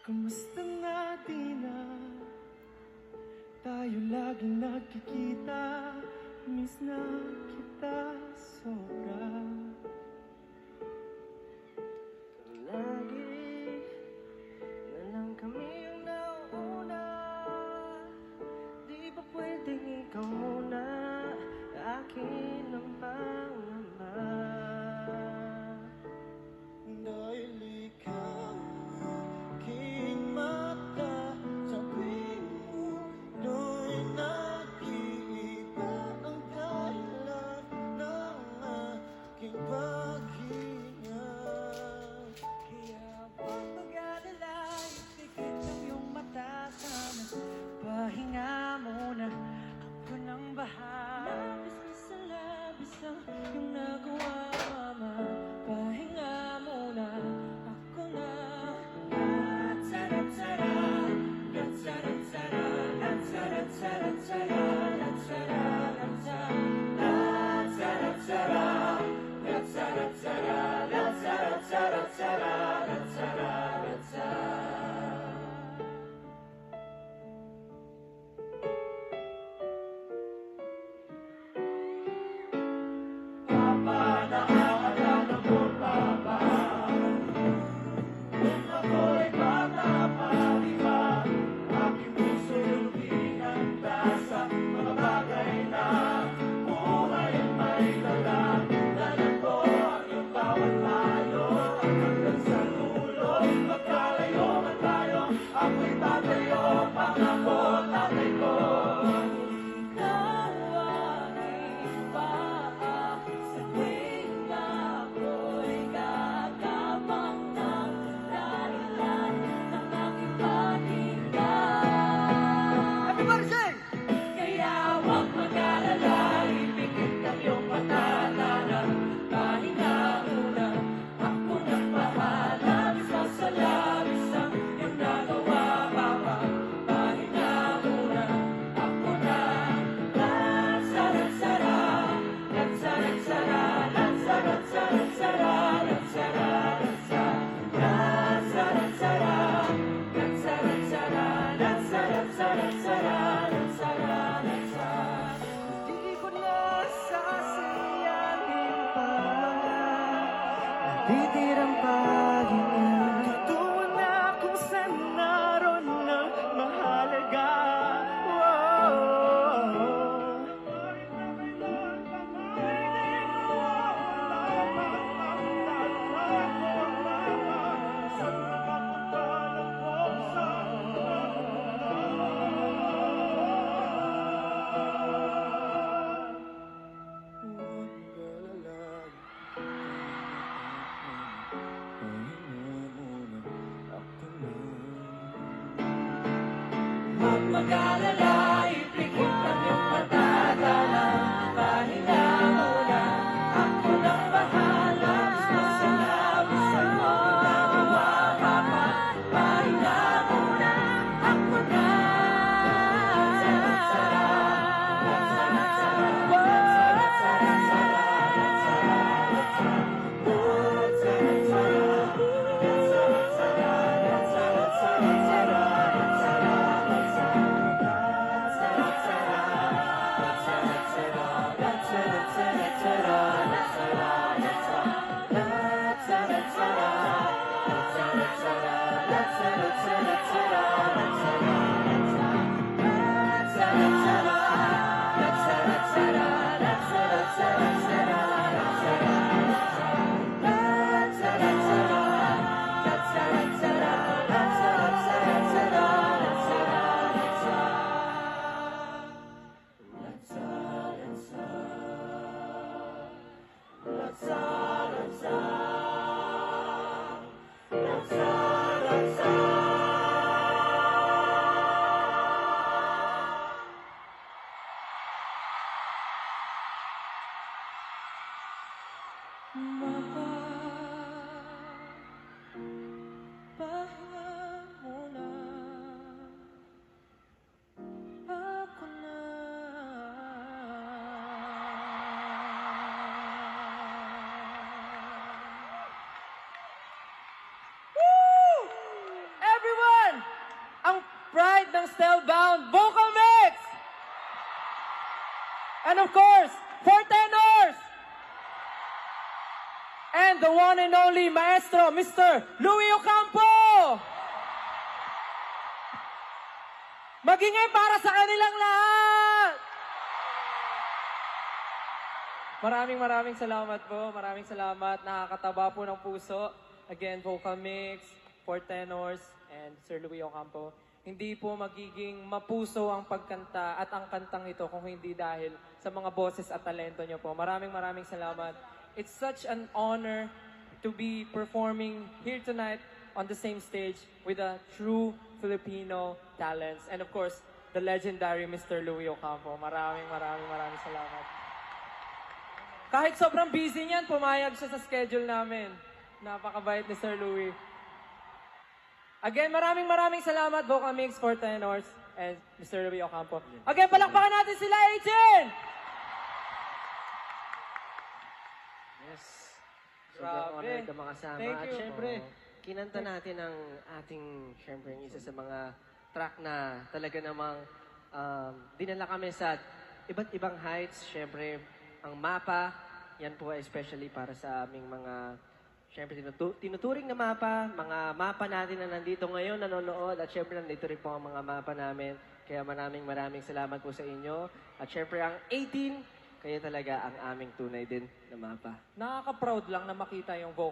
Kumusta na di na tayo laging nagkikita? Miss na kita sobra. Lagi na lang kami yung nauuna. Di ba pwedeng ikaw muna? Akin ang pangamba. Dahil ikaw aking mata, sa tuwing mulo'y nakikita ang dahilan ng aking paghinga. Kaya huwag mag-alala, ipikit ang iyong mata. Sana pahinga muna, ako nang bahala. Labis na sa labis ang iyong nagawa, mama. Pahinga muna, ako na. Ako'y tatayo, pangako, tatay ko. Ikaw aking paa, sa tuwing ako'y gagamang ng dahilan ng aking pahinga. Everybody sing! Kaya huwag mag-alala, ipikit ang iyong mata. Pahinga muna, ako nang bahala. Labis na sa labis ang iyong nagawa, papa. Pahinga muna, ako na. Lansara-tsara, lansara-tsara, lansara-tsara-tsara, lansara-tsara, lansara-tsara, lansara-tsara, lansara-tsara-tsara, lansara-tsara. Hindi ko na sasayangin pa mga natitirang pahinga. Tutuwa na kung saan naroon ng mahalaga. Huwag mag-alala, ipikit ang iyong mata. Pahinga muna, ako nang bahala. Labis na sa labis ang iyong nagawa, papa. Pahinga muna, ako na. hatid ng Spellbound, Vocal Mix! And of course, for tenors! And the one and only maestro, Mr. Louie Ocampo! Magingay para sa kanilang lahat! Maraming salamat po. Maraming salamat. Nakakataba po ng puso. Again, Vocal Mix, for tenors, and Sir Louie Ocampo. Hindi po magiging mapuso ang pagkanta at ang kantang ito kung hindi dahil sa mga boses at talento nyo po. Maraming salamat. It's such an honor to be performing here tonight on the same stage with a true Filipino talents. And of course, the legendary Mr. Louie Ocampo. Maraming salamat. Kahit sobrang busy niyan, pumayag siya sa schedule namin. Napakabait ni Sir Louie. Again, maraming salamat, Vocal Mix, for tenors, and Mr. Louie Ocampo. Again, palakpakan natin sila, Agent! Yes. Sobrang Grabe. honored ka makasama. Thank At you. syempre, kinanta natin ang ating, syempre, isa sa mga track na talaga namang dinala kami sa iba't ibang heights. Syempre, ang mapa, yan po ay especially para sa aming mga, syempre, tinuturing na mapa, mga mapa natin na nandito ngayon, nanonood, at syempre, nandito rin po ang mga mapa namin. Kaya maraming salamat po sa inyo. At syempre, ang 18, kayo talaga ang aming tunay din na mapa. Nakaka-proud lang na makita yung vocal